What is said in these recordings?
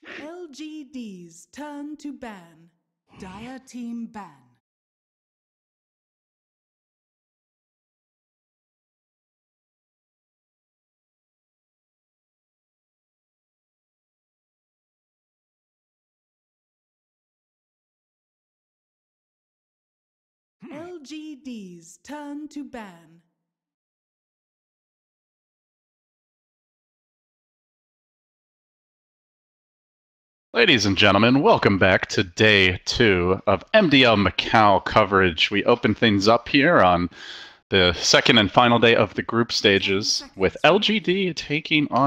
LGD's turn to ban. Dire team ban. LGD's turn to ban. Ladies and gentlemen, welcome back to day 2 of MDL Macau coverage. We open things up here on the second and final day of the group stages with LGD taking on...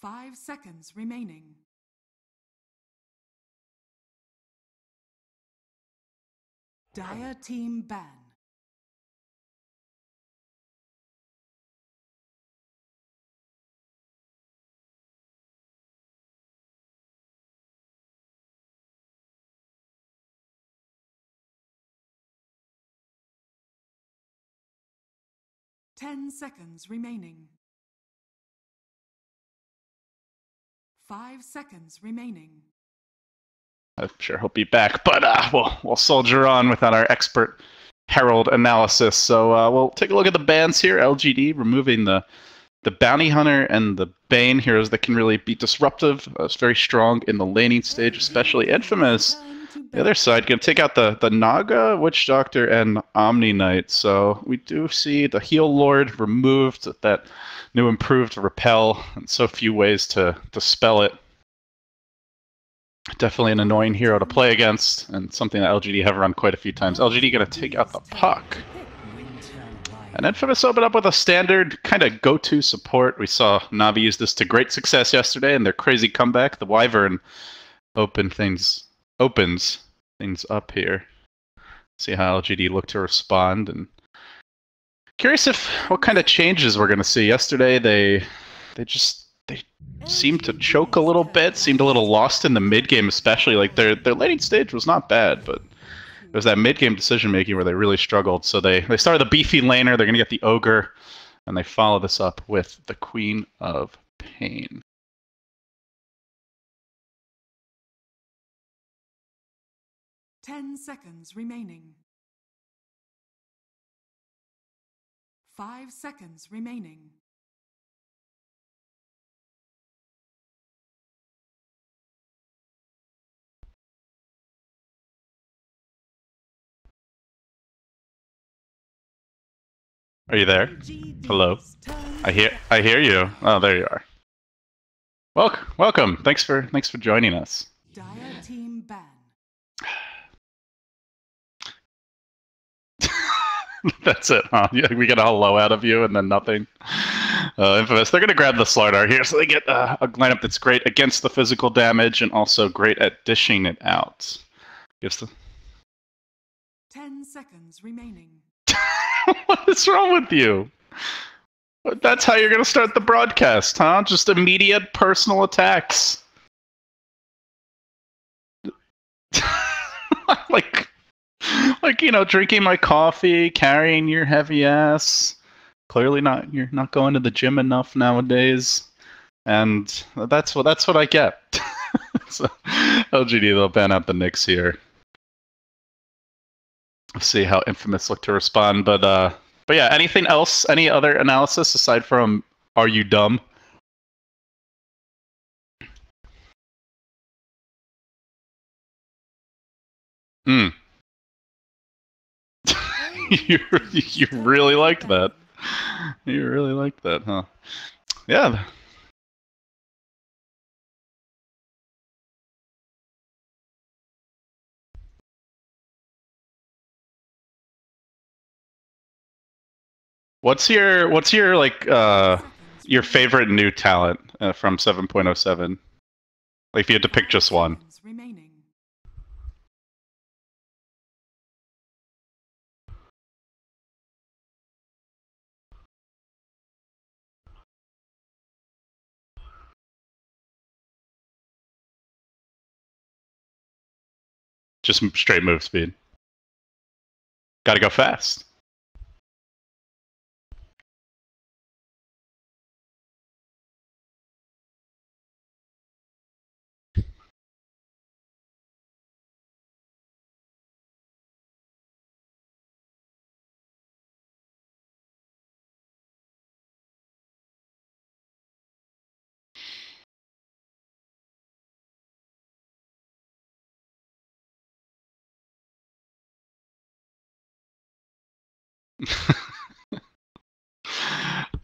5 seconds remaining. Dire team ban. Ten seconds remaining. 5 seconds remaining. I'm sure he'll be back, but we'll soldier on without our expert Herald analysis. So we'll take a look at the bans here. LGD removing the Bounty Hunter and the Bane, heroes that can really be disruptive. It's very strong in the laning stage, especially Infamous. The other side, going to take out the Naga, Witch Doctor, and Omni Knight. So we do see the Heal Lord removed, that new improved Repel, and so few ways to dispel it. Definitely an annoying hero to play against, and something that LGD have run quite a few times. LGD going to take out the Puck. And Infamous open up with a standard kind of go-to support. We saw Navi use this to great success yesterday in their crazy comeback. The Wyvern opens things up here. See how LGD look to respond. And curious what kind of changes we're going to see. Yesterday they seemed to choke a little bit, seemed a little lost in the mid game, especially. Like their laning stage was not bad, but it was that mid game decision making where they really struggled. So they started the beefy laner. They're gonna get the Ogre, and they follow this up with the Queen of Pain. Ten seconds remaining. 5 seconds remaining. Are you there? Hello. I hear you. Oh, there you are. Welcome. Thanks for joining us. Dire team ban. That's it, huh? We get a hello out of you and then nothing. Infamous. They're going to grab the Slardar here, so they get a lineup that's great against the physical damage and also great at dishing it out. Gives the 10 seconds remaining. What is wrong with you? That's how you're going to start the broadcast, huh? Just immediate personal attacks. like drinking my coffee, carrying your heavy ass. Clearly you're not going to the gym enough nowadays. And that's what I get. So LGD, they'll ban out the Knicks here. See how Infamous look to respond, but yeah, anything else? Any other analysis aside from "Are you dumb"? Hmm. you really liked that. You really liked that, huh? Yeah. What's your like your favorite new talent from 7.07? Like if you had to pick just one. Just straight move speed. Gotta go fast.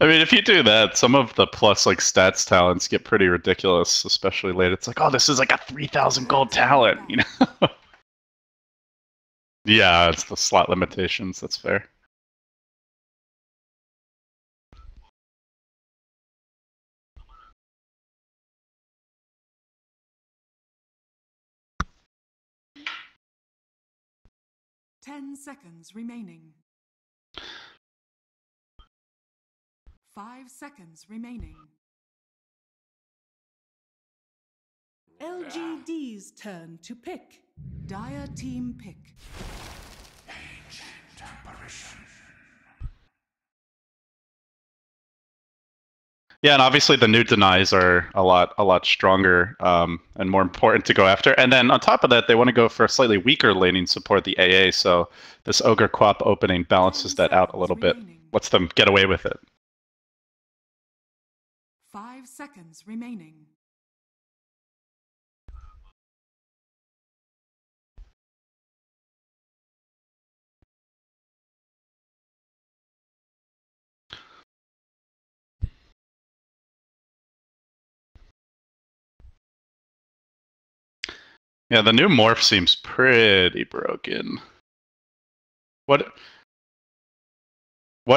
I mean, if you do that, some of the plus like stats talents get pretty ridiculous, especially late. It's like, oh, this is like a 3,000 gold talent, you know? Yeah, it's the slot limitations. That's fair. Ten seconds remaining. 5 seconds remaining. LGD's turn to pick. Dire team pick. Ancient apparition. Yeah, and obviously the new denies are a lot stronger and more important to go after. And then on top of that, they want to go for a slightly weaker laning support, the AA. So this Ogre Quap opening balances that out a little bit, lets them get away with it. 5 seconds remaining. Yeah, the new morph seems pretty broken. What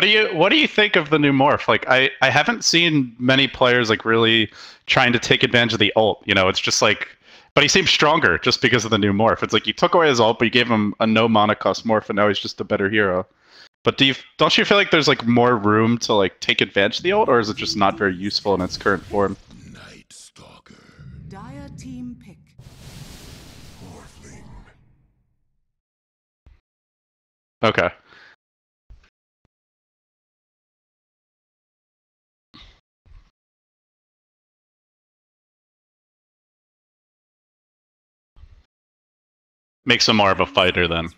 do you think of the new morph? Like I haven't seen many players like really trying to take advantage of the ult. You know, it's just like, but he seems stronger just because of the new morph. It's like you took away his ult, but you gave him a no mana cost morph, and now he's just a better hero. But don't you feel like there's like more room to like take advantage of the ult, or is it just not very useful in its current form? Night Stalker. Dire team pick. Morphling. Okay. Makes him more of a fighter then.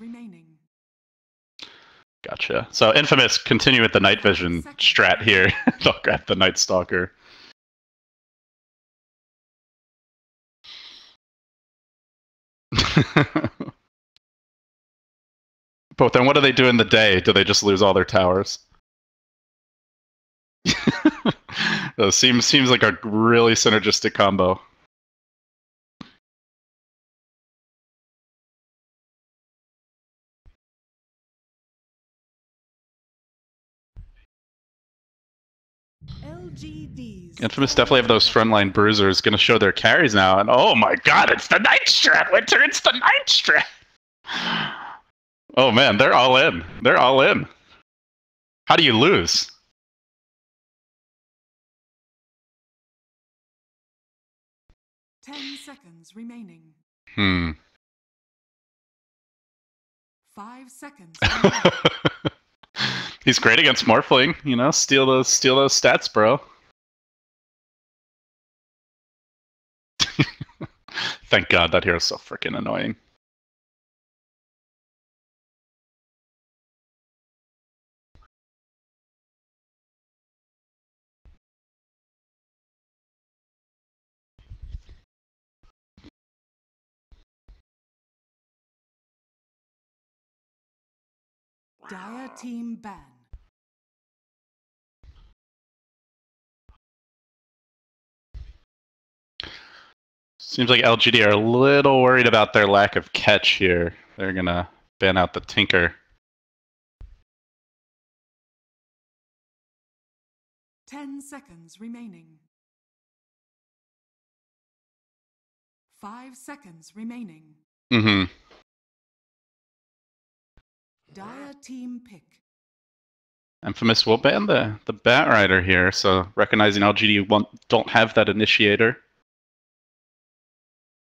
Gotcha. So Infamous continue with the night vision strat here. They'll grab the Night Stalker. But then what do they do in the day? Do they just lose all their towers? seems like a really synergistic combo. LGD's Infamous definitely have those frontline bruisers going to show their carries now. And oh my god, it's the Night Strat, Winter! It's the Night Strat! Oh man, they're all in. They're all in. How do you lose? Ten seconds remaining. 5 seconds remaining. He's great against Morphling, you know, steal those stats, bro. Thank God that hero's so freaking annoying. Dire team ban. Seems like LGD are a little worried about their lack of catch here. They're gonna ban out the Tinker. 10 seconds remaining. 5 seconds remaining. Mm-hmm. Dire team pick. Infamous will ban the Bat Rider here, so recognizing LGD don't have that initiator.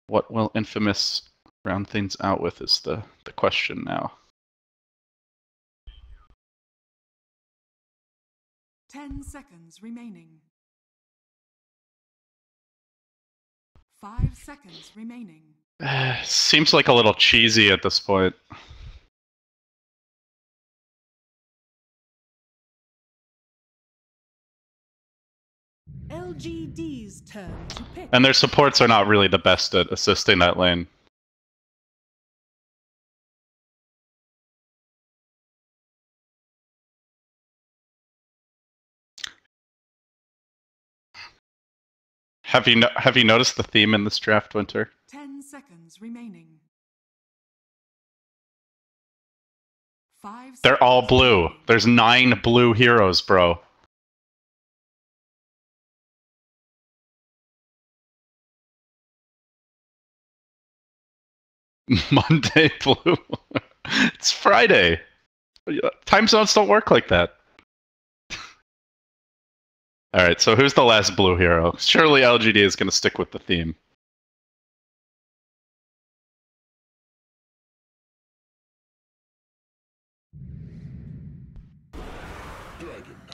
What will Infamous round things out with is the question now. 10 seconds remaining. 5 seconds remaining. Seems like a little cheesy at this point. LGD's turn to pick. And their supports are not really the best at assisting that lane. Have you noticed the theme in this draft, Winter? 10 seconds remaining. 5 They're all seconds blue. remaining. There's 9 blue heroes, bro. Monday blue. It's Friday. Time zones don't work like that. Alright, so who's the last blue hero? Surely LGD is going to stick with the theme.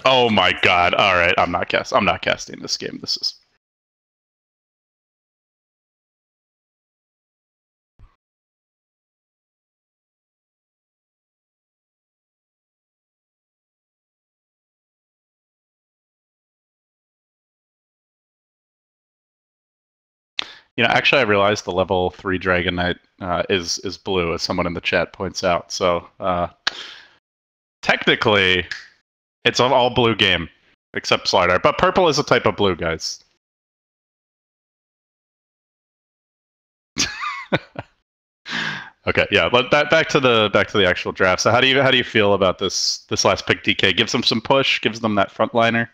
Oh my god. Alright, I'm not casting this game. This is... You know, actually, I realized the level 3 Dragon Knight is blue, as someone in the chat points out. So, technically, it's an all blue game, except Slardar. But purple is a type of blue, guys. Okay, yeah. But back to the actual draft. So, how do you feel about this last pick, DK? Gives them some push, gives them that frontliner.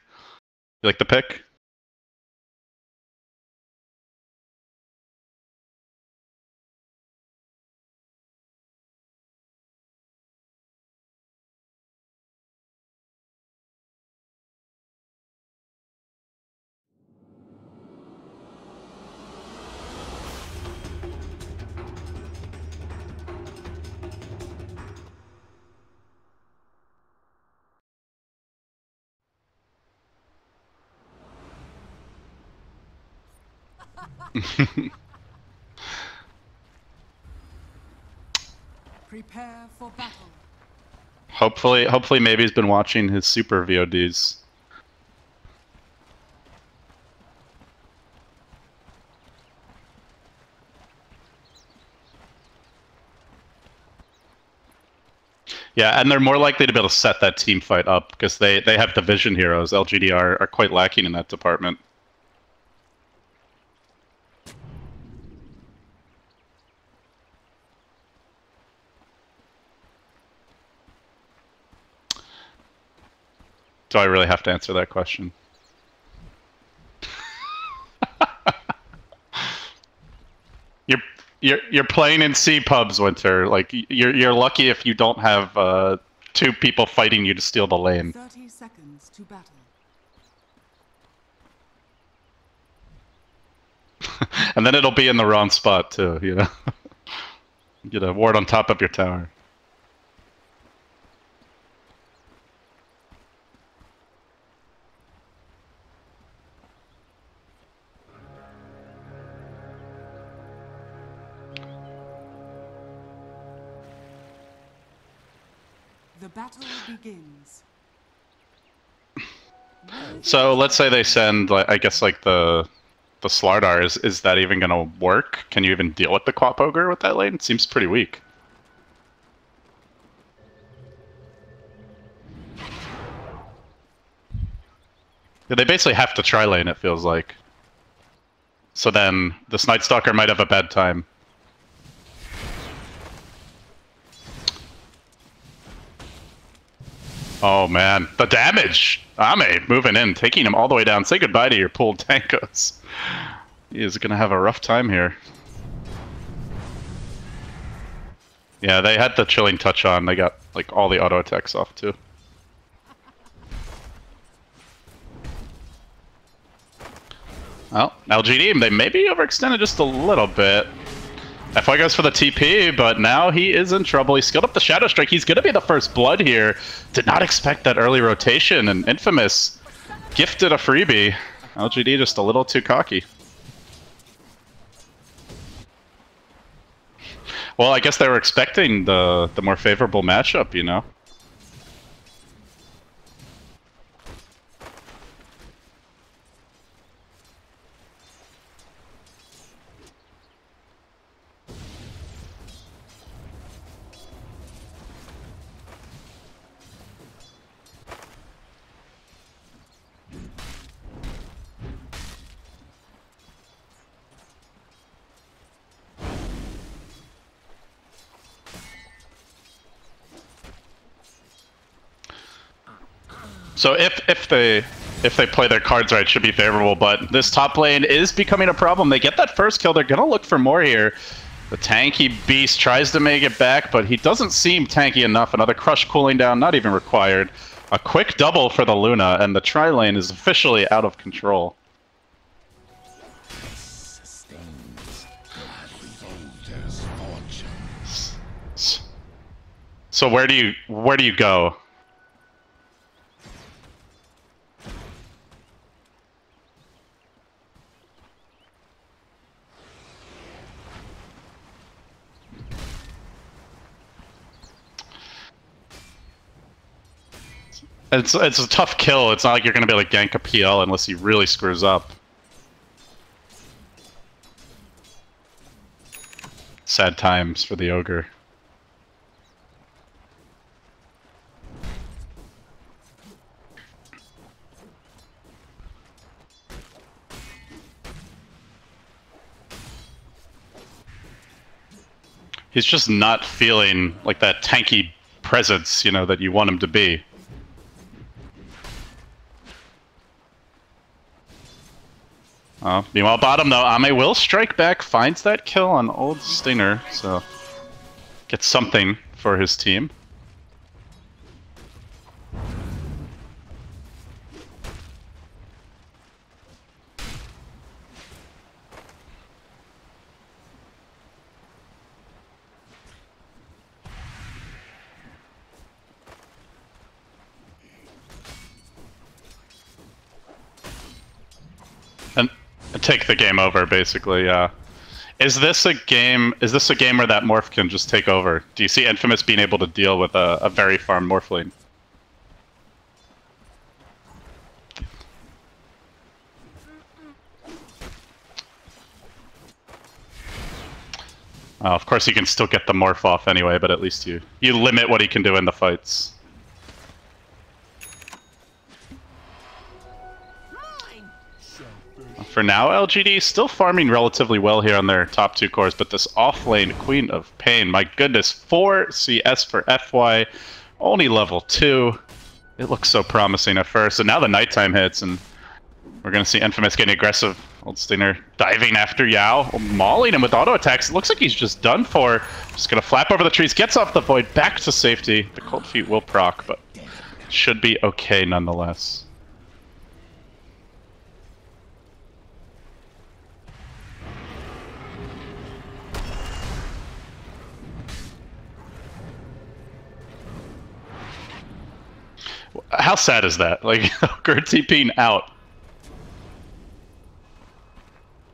You like the pick? Prepare for battle. Hopefully, maybe he's been watching his super VODs. Yeah, and they're more likely to be able to set that team fight up because they have division heroes. LGD are quite lacking in that department. Do I really have to answer that question? You're playing in C pubs, Winter. Like you're lucky if you don't have 2 people fighting you to steal the lane. 30 seconds to battle. And then it'll be in the wrong spot too, you know. Get a ward on top of your tower. The battle begins. So let's say they send, like, I guess, like the Slardar. Is that even gonna work? Can you even deal with the Quap Ogre with that lane? It seems pretty weak. Yeah, they basically have to tri-lane, it feels like. So then this Night Stalker might have a bad time. Oh man, the damage! Ame moving in, taking him all the way down. Say goodbye to your pooled tankos. He is gonna have a rough time here. Yeah, they had the chilling touch on. They got like all the auto attacks off too. Well, LGD, they maybe overextended just a little bit. FY goes for the TP, but now he is in trouble. He skilled up the Shadow Strike. He's going to be the first blood here. Did not expect that early rotation, and Infamous gifted a freebie. LGD just a little too cocky. Well, I guess they were expecting the more favorable matchup, you know? So if they play their cards right, it should be favorable. But this top lane is becoming a problem. They get that first kill. They're gonna look for more here. The tanky beast tries to make it back, but he doesn't seem tanky enough. Another crush cooling down, not even required. A quick double for the Luna, and the tri lane is officially out of control. So where do you go? It's a tough kill. It's not like you're gonna be able to gank a PL unless he really screws up. Sad times for the ogre. He's just not feeling like that tanky presence, you know, that you want him to be. Meanwhile, bottom though, Ame will strike back, finds that kill on old Stinger, so gets something for his team. And take the game over, basically. Is this a game where that morph can just take over? Do you see Infamous being able to deal with a very farm morph lane? Of course, he can still get the morph off anyway, but at least you limit what he can do in the fights. For now, LGD still farming relatively well here on their top two cores, but this off-lane Queen of Pain, my goodness, 4 CS for FY, only level 2. It looks so promising at first, and now the nighttime hits, and we're going to see Infamous getting aggressive. Old Stinger diving after Yao, mauling him with auto attacks. It looks like he's just done for. Just going to flap over the trees, gets off the void, back to safety. The Cold Feet will proc, but should be okay nonetheless. How sad is that? Like, Gerd TPing out.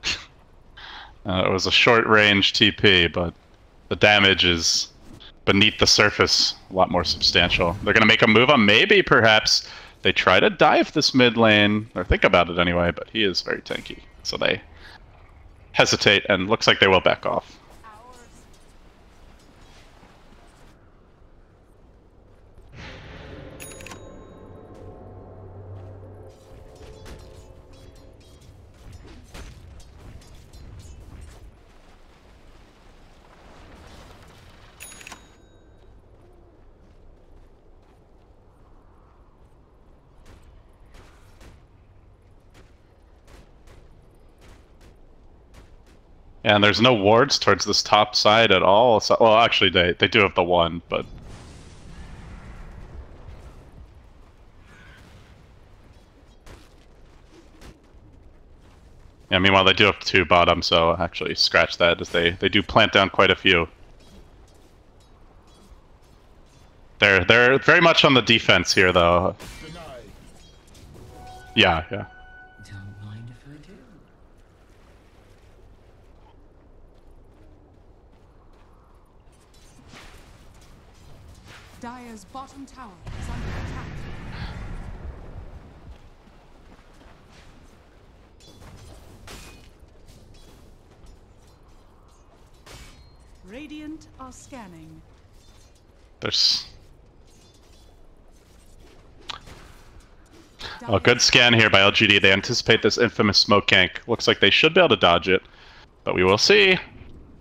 It was a short-range TP, but the damage is beneath the surface a lot more substantial. They're going to make a move on maybe, perhaps. They try to dive this mid lane, or think about it anyway, but he is very tanky. So they hesitate, and looks like they will back off. And there's no wards towards this top side at all. So, well, actually, they do have the one, but yeah. Meanwhile, they do have 2 bottom, so actually scratch that as they do plant down quite a few. They're very much on the defense here, though. Yeah, yeah. Don't mind if I do. Dire's bottom tower is under attack. Radiant are scanning. There's a good scan here by LGD. They anticipate this infamous smoke gank. Looks like they should be able to dodge it, but we will see.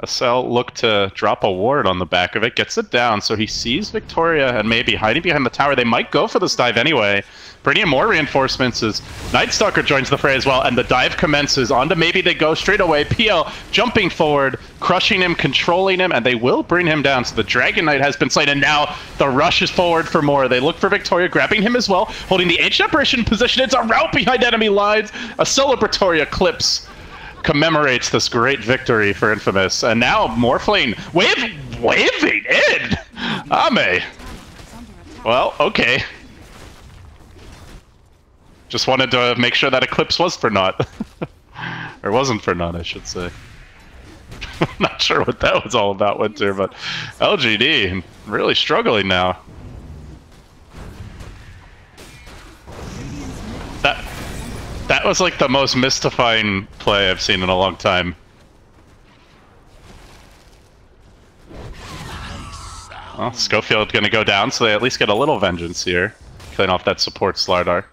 Acel looked to drop a ward on the back of it, gets it down, so he sees Victoria and maybe hiding behind the tower. They might go for this dive anyway. Bringing in more reinforcements as Night Stalker joins the fray as well, and the dive commences. Onto maybe they go straight away. PL jumping forward, crushing him, controlling him, and they will bring him down. So the Dragon Knight has been slain, and now the rush is forward for more. They look for Victoria, grabbing him as well, holding the Ancient Apparition position. It's a rout behind enemy lines. A celebratory eclipse commemorates this great victory for Infamous, and now Morphling waving in. Ame. Well, okay. Just wanted to make sure that eclipse was for naught, or wasn't for naught, I should say. Not sure what that was all about, Winter, but LGD really struggling now. That was like the most mystifying play I've seen in a long time. Well, Schofield gonna go down, so they at least get a little vengeance here. Killing off that support Slardar.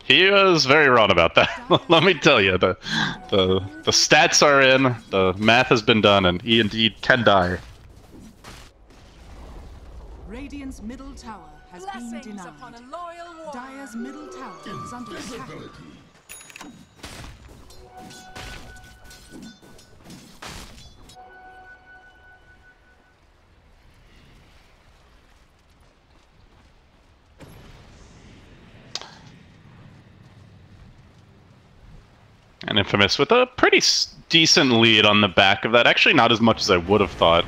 He was very wrong about that. Let me tell you, the stats are in, the math has been done, and he indeed can die. Radiant's middle tower has been denied. Upon a loyal warrior. Dire's middle tower is under attack. And Infamous with a pretty decent lead on the back of that. Actually, not as much as I would have thought,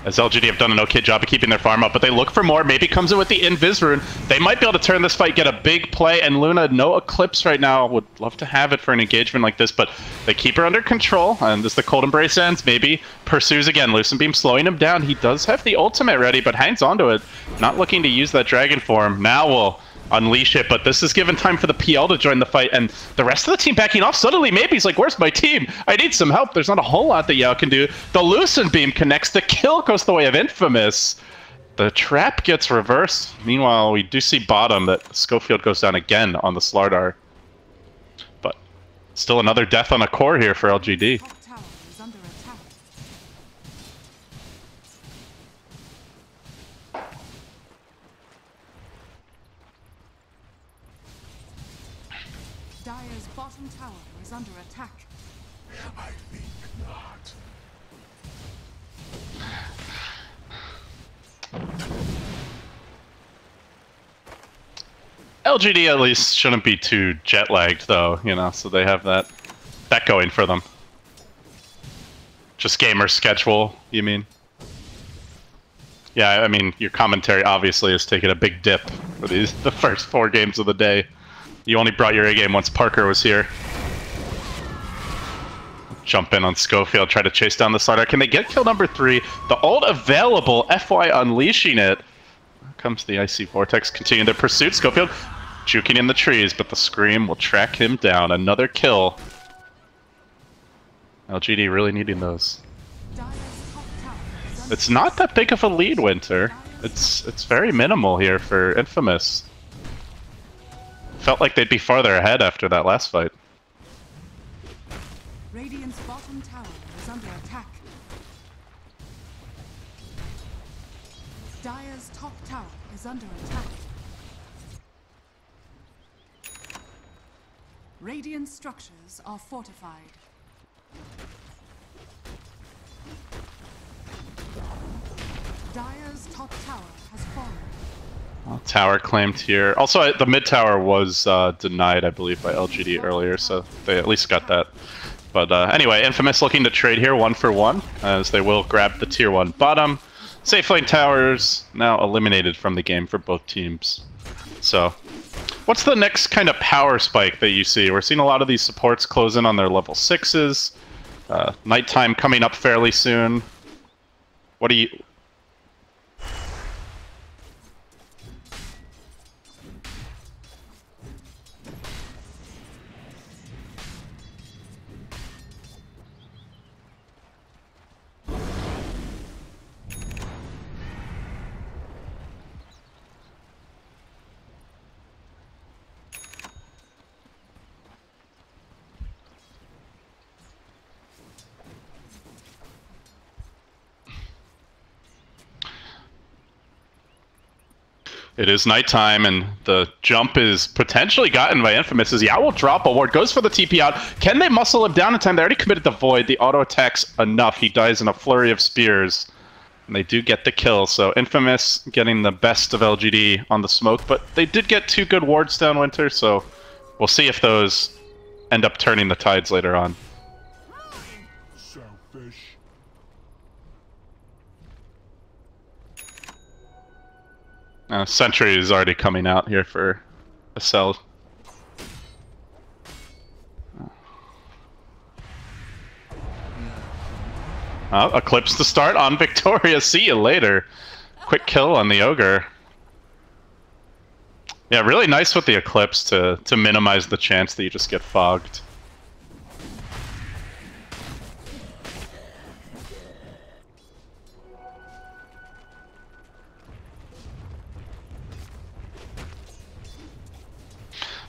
as LGD have done an okay job of keeping their farm up, but they look for more. Maybe comes in with the Invis rune. They might be able to turn this fight, get a big play, and Luna, no Eclipse right now. Would love to have it for an engagement like this, but they keep her under control, and as the Cold Embrace ends, maybe pursues again. Lucent Beam slowing him down. He does have the ultimate ready, but hangs onto it. Not looking to use that Dragon form. Now we'll unleash it, but this is given time for the PL to join the fight, and the rest of the team backing off. Suddenly, maybe he's like, where's my team? I need some help. There's not a whole lot that Yao can do. The Lucent Beam connects. The kill goes the way of Infamous. The trap gets reversed. Meanwhile, we do see bottom that Schofield goes down again on the Slardar. But still another death on a core here for LGD. Top tower is under attack. Dire's bottom tower is under attack. I think not. LGD at least shouldn't be too jet-lagged, though, you know, so they have that going for them. Just gamer schedule, you mean? Yeah, I mean, your commentary obviously has taken a big dip for the first 4 games of the day. You only brought your A game once Parker was here. Jump in on Schofield, try to chase down the Slardar. Can they get kill number 3? The ult available, FY unleashing it. Here comes the Icy Vortex, continuing their pursuit. Schofield juking in the trees, but the Scream will track him down. Another kill. LGD really needing those. Dire's top tower is under It's not that big of a lead, Winter. It's very minimal here for Infamous. Felt like they'd be farther ahead after that last fight. Radiant's bottom tower is under attack. Dire's top tower is under attack. Radiant structures are fortified. Dire's top tower has fallen. Well, tower claimed here. Also, the mid tower was denied, I believe, by LGD earlier, so they at least got that. But anyway, Infamous looking to trade here 1 for 1, as they will grab the tier 1 bottom. Safe lane towers now eliminated from the game for both teams. So, what's the next kind of power spike that you see? We're seeing a lot of these supports close in on their level 6s. Nighttime coming up fairly soon. What do you... It is nighttime, and the jump is potentially gotten by Infamous. As Yao will drop a ward, goes for the TP out. Can they muscle him down in time? They already committed the Void. The auto attacks enough. He dies in a flurry of spears. And they do get the kill, so Infamous getting the best of LGD on the smoke, but they did get 2 good wards down Winter, so we'll see if those end up turning the tides later on. Selfish. Sentry is already coming out here for a cell. Eclipse to start on Victoria. See you later. Quick kill on the Ogre. Yeah, really nice with the Eclipse to minimize the chance that you just get fogged.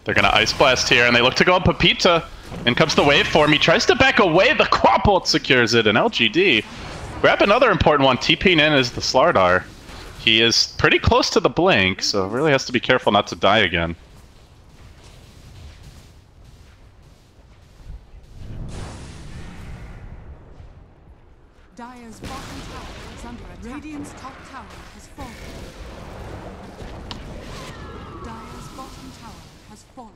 They're gonna Ice Blast here, and they look to go on Pepita. In comes the waveform. He tries to back away. The Quap Bolt secures it, and LGD grab another important one. TPing in is the Slardar. He is pretty close to the blink, so really has to be careful not to die again. Dire's bottom tower is under attack. Radiant's top tower has fallen. Dire's bottom tower has fallen.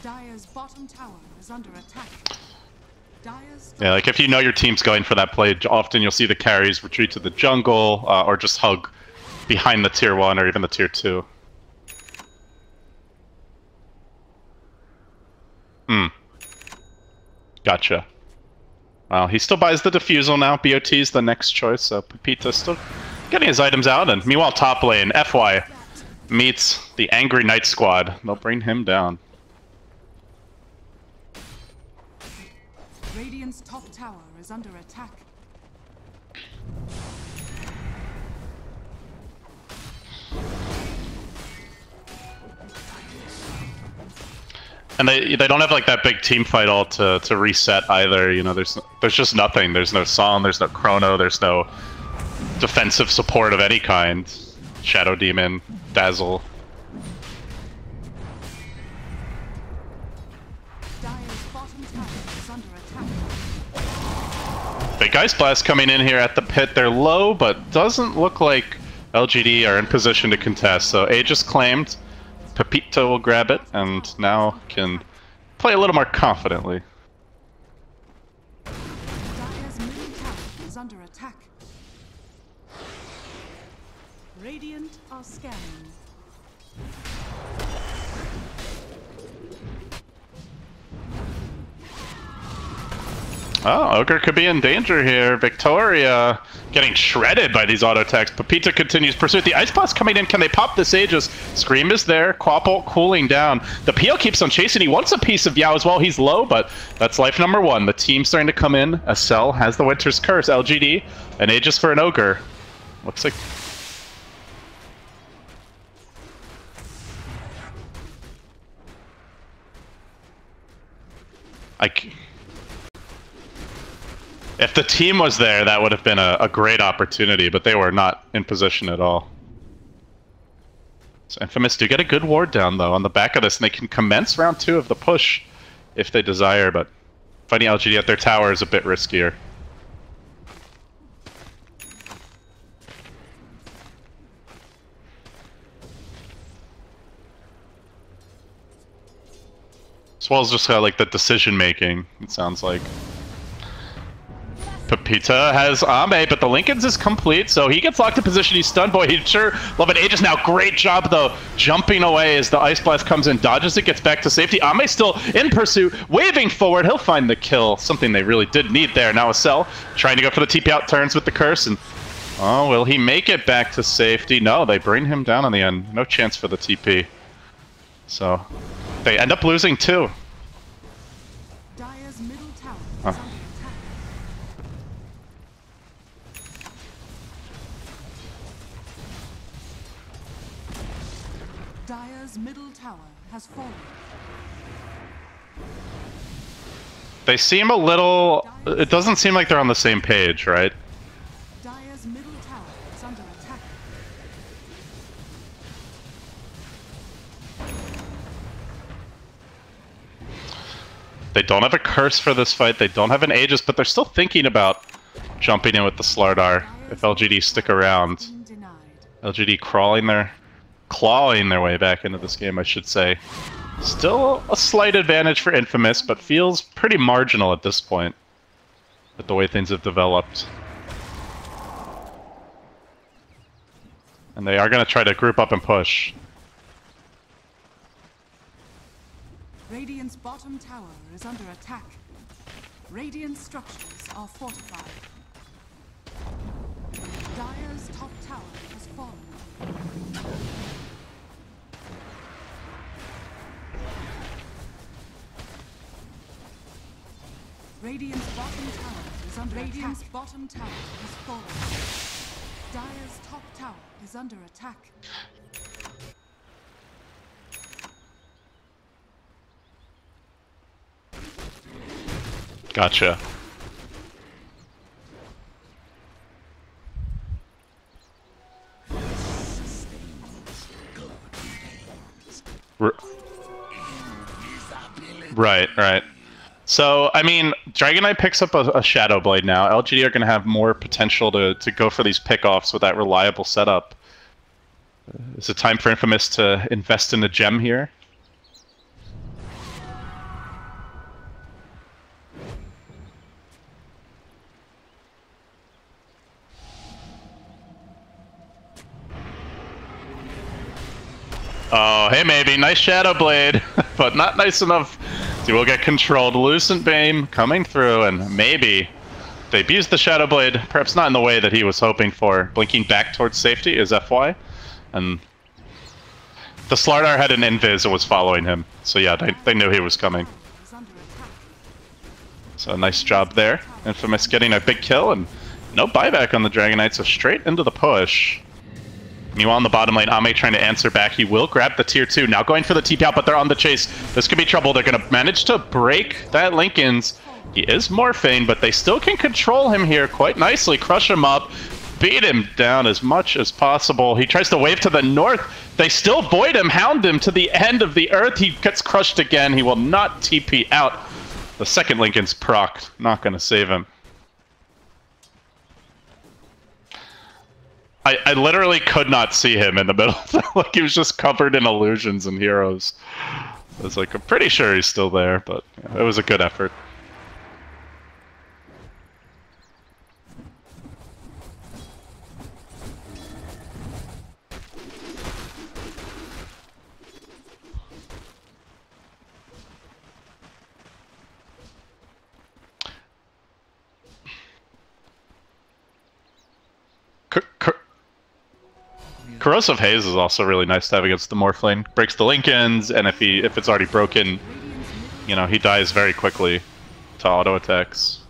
Dire's bottom tower is under attack. Yeah, like if you know your team's going for that play, often you'll see the carries retreat to the jungle, or just hug behind the tier 1 or even the tier 2. Gotcha. Well, he still buys the Diffusal now. BOT's the next choice, so Pepita's still getting his items out. And meanwhile, top lane, FY meets the Angry Knight Squad. They'll bring him down. Radiant's top tower is under attack. And they don't have like that big team fight all to reset either. You know, there's just nothing. There's no Song, there's no Chrono, there's no defensive support of any kind. Shadow Demon, Dazzle. Big Ice Blast coming in here at the pit. They're low, but doesn't look like LGD are in position to contest. So Aegis claimed. Pepita will grab it, and now can play a little more confidently. Dire's middle tower is under attack. Radiant are scanning. Oh, Ogre could be in danger here. Victoria getting shredded by these auto attacks. Pepita continues pursuit. The Ice Blast coming in. Can they pop this Aegis? Scream is there. Quapple cooling down. The PL keeps on chasing. He wants a piece of Yao as well. He's low, but that's life number 1. The team's starting to come in. A Cell has the Winter's Curse. LGD. An Aegis for an Ogre. Looks like... If the team was there, that would have been a great opportunity, but they were not in position at all. So Infamous do get a good ward down, though, on the back of this, and they can commence round 2 of the push if they desire, but fighting LGD at their tower is a bit riskier. As well as just like the decision-making, it sounds like. Pepita has Ame, but the Lincoln's is complete, so he gets locked in position. He's stunned. Boy, he'd sure love an Aegis now. Great job, though, jumping away as the Ice Blast comes in, dodges it, gets back to safety. Ame still in pursuit, waving forward. He'll find the kill, something they really did need there. Now a Cell trying to go for the TP out, turns with the Curse, and oh, will he make it back to safety? No, they bring him down on the end. No chance for the TP. So they end up losing too. Dire's middle tower is Huh. under attack. Dire's middle tower has fallen. They seem a little... It doesn't seem like they're on the same page, right? Dire's middle tower is under attack. They don't have a curse for this fight, they don't have an Aegis, but they're still thinking about jumping in with the Slardar if LGD stick around. LGD clawing their way back into this game, I should say. Still a slight advantage for Infamous, but feels pretty marginal at this point with the way things have developed. And they are going to try to group up and push. Radiant's bottom tower is under attack. Radiant structures are fortified. Dire's top tower has fallen. Radiant's bottom tower is under attack. Radiant's bottom tower has fallen. Dire's top tower is under attack. Gotcha. Right. So, I mean, Dragon Knight picks up a Shadow Blade now. LGD are going to have more potential to go for these pickoffs with that reliable setup. Is it time for Infamous to invest in a gem here? Oh, hey, maybe. Nice Shadow Blade, but not nice enough. He will get controlled. Lucent Beam coming through, and maybe they abused the Shadow Blade, perhaps not in the way that he was hoping for. Blinking back towards safety is FY, and the Slardar had an invis and was following him. So yeah, they knew he was coming. So nice job there. Infamous getting a big kill, and no buyback on the Dragon Knight, so straight into the push. Meanwhile, on the bottom lane, Ame trying to answer back. He will grab the tier 2. Now going for the TP out, but they're on the chase. This could be trouble. They're going to manage to break that Linken's. He is morphing, but they still can control him here quite nicely. Crush him up. Beat him down as much as possible. He tries to wave to the north. They still void him, hound him to the end of the earth. He gets crushed again. He will not TP out. The second Linken's proc. Not going to save him. I literally could not see him in the middle. Like, he was just covered in illusions and heroes. I was like, I'm pretty sure he's still there, but yeah, it was a good effort. Corrosive Haze is also really nice to have against the Morph lane. Breaks the Linken's, and if it's already broken, you know, he dies very quickly to auto attacks.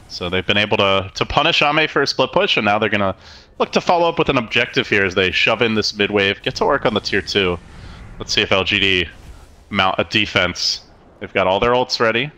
So they've been able to punish Ame for a split push, and now they're gonna look to follow up with an objective here as they shove in this mid wave, get to work on the tier 2. Let's see if LGD mount a defense. They've got all their ults ready.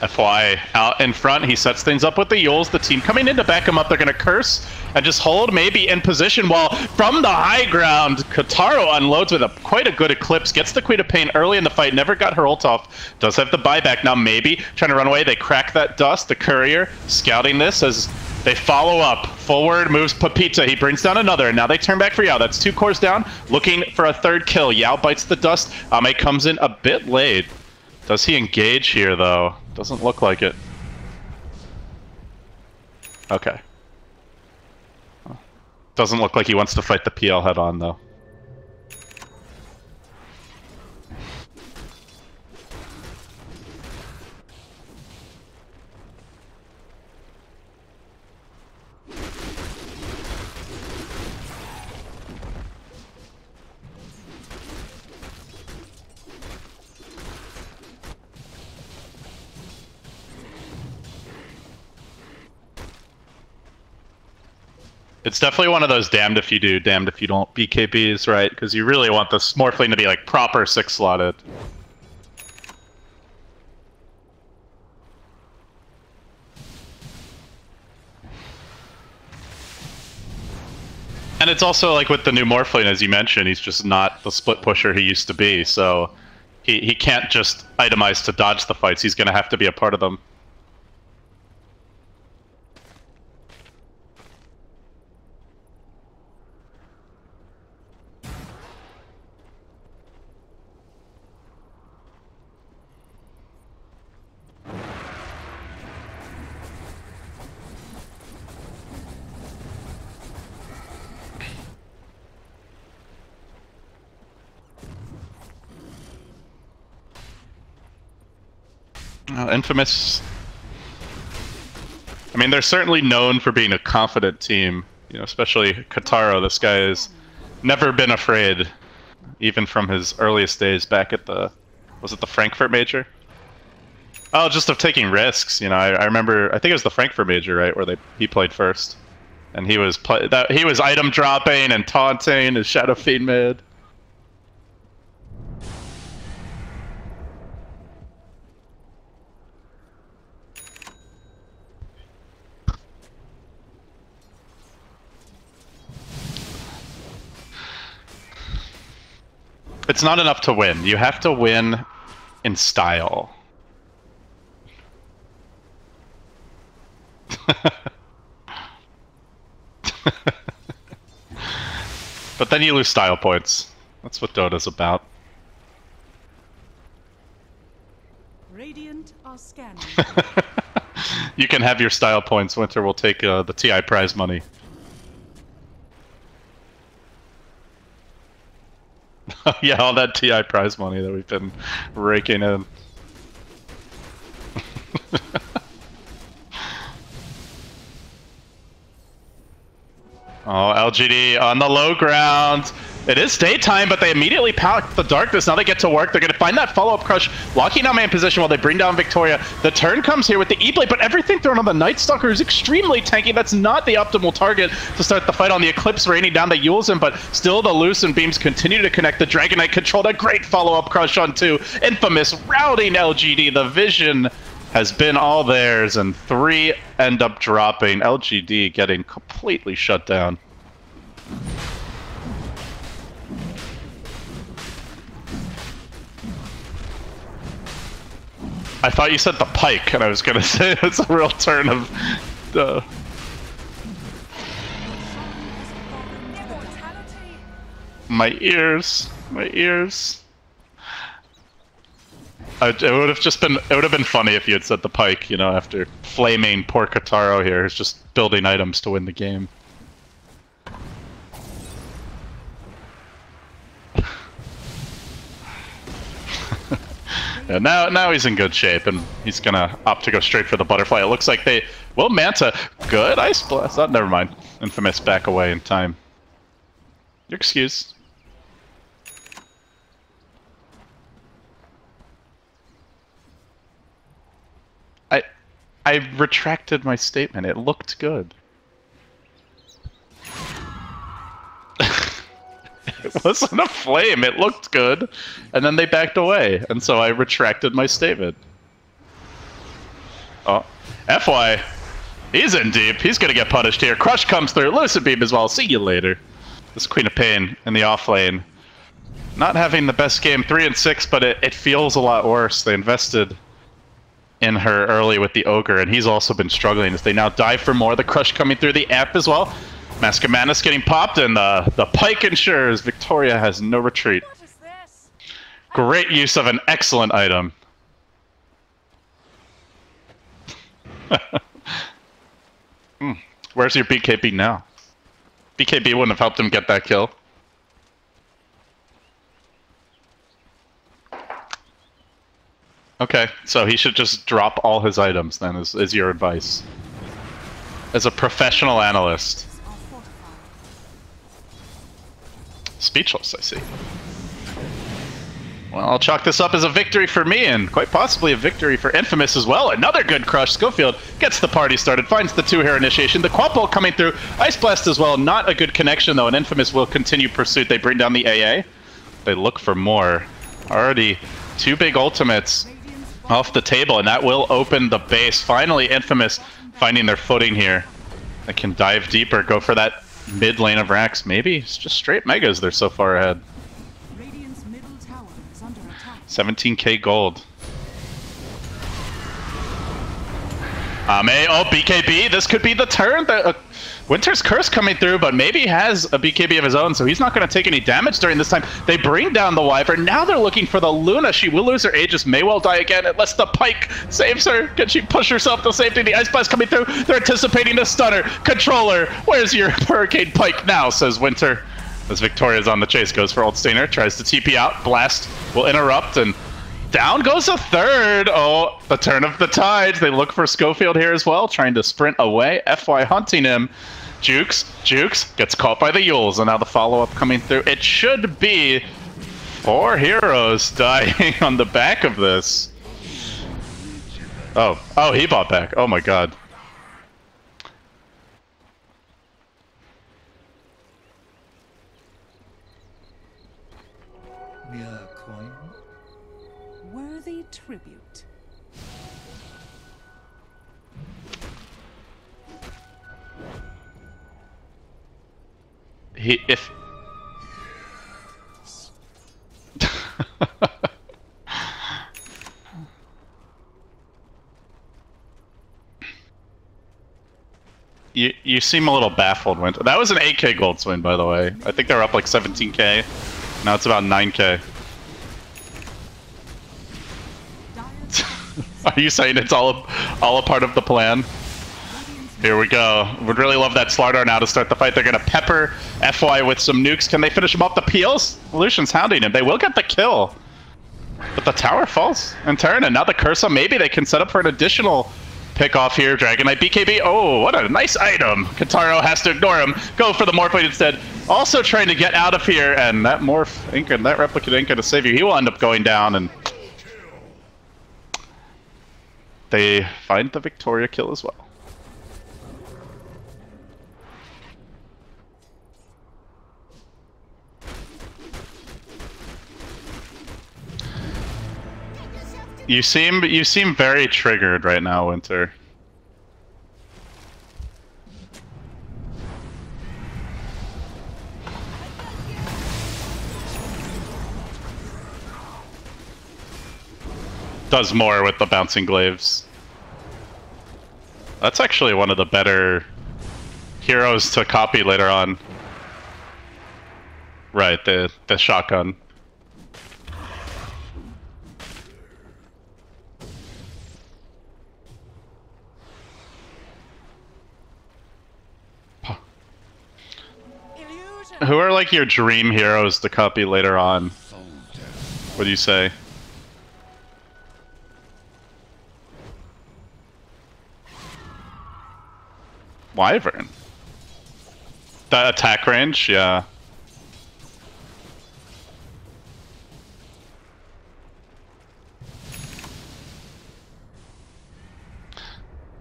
FY out in front, he sets things up with the Yules. The team coming in to back him up. They're going to curse and just hold, maybe in position, while from the high ground, Kataro unloads with quite a good Eclipse. Gets the Queen of Pain early in the fight, never got her ult off. Does have the buyback now, maybe. Trying to run away, they crack that dust. The Courier scouting this as they follow up. Forward moves Pepita, he brings down another, and now they turn back for Yao. That's 2 cores down, looking for a third kill. Yao bites the dust. Ame comes in a bit late. Does he engage here, though? Doesn't look like it. Okay. Doesn't look like he wants to fight the PL head-on, though. It's definitely one of those damned if you do, damned if you don't BKBs, right? Because you really want this Morphling to be like proper 6-slotted. And it's also like with the new Morphling, as you mentioned, he's just not the split pusher he used to be, so he can't just itemize to dodge the fights, he's gonna have to be a part of them. Infamous. I mean, they're certainly known for being a confident team. You know, especially Kataro. This guy has never been afraid, even from his earliest days back at the, was it the Frankfurt Major? Oh, just of taking risks. You know, I remember. I think it was the Frankfurt Major, right, where he played first, and he was he was item dropping and taunting his Shadow Fiend mid. It's not enough to win. You have to win in style. But then you lose style points. That's what Dota's about. Radiant are scanning. You can have your style points. Winter will take the TI prize money. Yeah, all that TI prize money that we've been raking in. Oh, LGD on the low ground. It is daytime, but they immediately pack the darkness. Now they get to work. They're going to find that follow-up crush, locking down main position while they bring down Victoria. The turn comes here with the E-Blade, but everything thrown on the Night Stalker is extremely tanky. That's not the optimal target to start the fight on. The Eclipse raining down the Yulzen, but still the Lucent Beams continue to connect. The Dragon Knight controlled a great follow-up crush on 2. Infamous routing LGD. The vision has been all theirs, and 3 end up dropping. LGD getting completely shut down. I thought you said the pike, and I was gonna say it's a real turn of my ears, my ears. It would have just been, it would have been funny if you had said the pike, you know, after flaming poor Kataro here is just building items to win the game. Yeah, now he's in good shape, and he's gonna opt to go straight for the butterfly. It looks like they will Manta. Good Ice Blast. Oh, never mind. Infamous back away in time. Your excuse. I retracted my statement. It looked good. It wasn't a flame, it looked good, and then they backed away, and so I retracted my statement. Oh, FY, he's in deep, he's gonna get punished here. Crush comes through, Lucid Beam as well, see you later. This Queen of Pain in the off lane. Not having the best game, 3 and 6, but it feels a lot worse. They invested in her early with the Ogre, and he's also been struggling as they now dive for more. The Crush coming through the amp as well. Mask of Madness getting popped, and the pike ensures Victoria has no retreat. Great use of an excellent item. Where's your BKB now? BKB wouldn't have helped him get that kill. Okay, so he should just drop all his items then, is your advice. As a professional analyst. Speechless, I see. Well, I'll chalk this up as a victory for me, and quite possibly a victory for Infamous as well. Another good crush. Schofield gets the party started, finds the 2-hero initiation. The Quapple coming through. Ice Blast as well. Not a good connection, though, and Infamous will continue pursuit. They bring down the AA. They look for more. Already 2 big ultimates off the table, and that will open the base. Finally, Infamous finding their footing here. They can dive deeper, go for that mid lane of Rax. Maybe it's just straight megas. They're so far ahead. Radiant's middle tower is under attack. 17k gold. Oh, BKB. This could be the turn. Winter's Curse coming through, but maybe he has a BKB of his own, so he's not going to take any damage during this time. They bring down the Wyvern. Now they're looking for the Luna. She will lose her Aegis, may well die again, unless the Pike saves her. Can she push herself to safety? The Ice Blast coming through. They're anticipating the stunner. Controller, where's your Hurricane Pike now, says Winter. As Victoria's on the chase, goes for Oldsteiner, tries to TP out. Blast will interrupt, and down goes a third. Oh, the turn of the tides. They look for Schofield here as well, trying to sprint away. FY hunting him. Jukes gets caught by the Yules, and now the follow-up coming through. It should be 4 heroes dying on the back of this. Oh, he bought back. Oh my god. Mere coin. Worthy tribute. If you seem a little baffled, Winter. That was an 8k gold swing, by the way. I think they're up like 17k. Now it's about 9k. Are you saying it's all a part of the plan? Here we go. Would really love that Slardar now to start the fight. They're going to pepper FY with some nukes. Can they finish him off? The peels? Lucian's hounding him. They will get the kill. But the tower falls in turn, and now the Cursa. Maybe they can set up for an additional pick off here. Dragon Knight BKB. Oh, what a nice item. Kataro has to ignore him. Go for the Morphblade instead. Also trying to get out of here, and that Morph Inca, that Replicate Inca to save you. He will end up going down, and they find the Victoria kill as well. You seem very triggered right now, Winter. Does more with the bouncing glaives. That's actually one of the better heroes to copy later on. Right, the shotgun. Who are like your dream heroes to copy later on? What do you say? Wyvern. That attack range, yeah.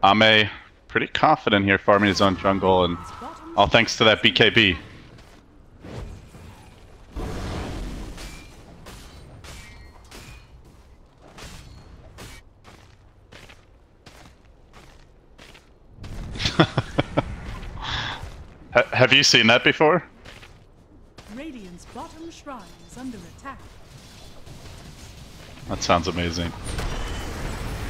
Ame, pretty confident here farming his own jungle, and all thanks to that BKB. Have you seen that before? Radiant's bottom shrine is under attack. That sounds amazing.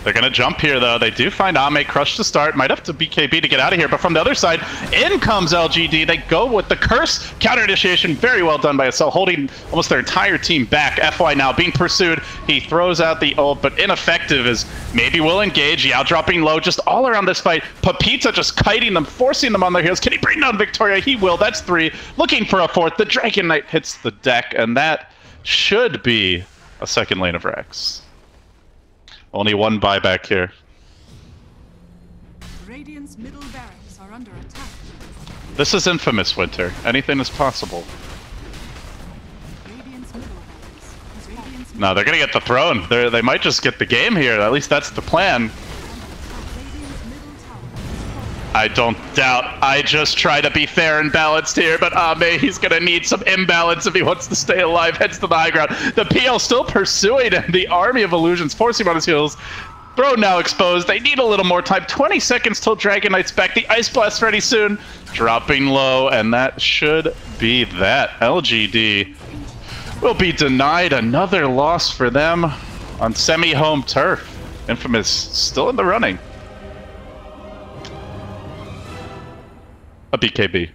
They're gonna jump here though. They do find Ame crushed to start. Might have to BKB to get out of here, but from the other side, in comes LGD. They go with the curse. Counter initiation, very well done by Acel, holding almost their entire team back. FY now being pursued. He throws out the ult, but ineffective as maybe will engage. Yao dropping low just all around this fight. Papita just kiting them, forcing them on their heels. Can he bring down Victoria? He will. That's 3. Looking for a 4th. The Dragon Knight hits the deck, and that should be a second lane of Rex. Only one buyback here. Radiant's middle barracks are under attack. This is infamous, Winter. Anything is possible. Radiant's middle barracks is Radiant's No, they're gonna get the throne. They might just get the game here. At least that's the plan. Radiant's middle tower is falling. I don't doubt. I just try to be fair and balanced here, but Ame, he's gonna need some imbalance if he wants to stay alive. Heads to the high ground. The PL still pursuing him. The army of illusions forcing him on his heels. Throne now exposed. They need a little more time. 20 seconds till Dragon Knight's back. The Ice Blast ready soon. Dropping low, and that should be that. LGD will be denied another loss for them on semi-home turf. Infamous still in the running. A BKB.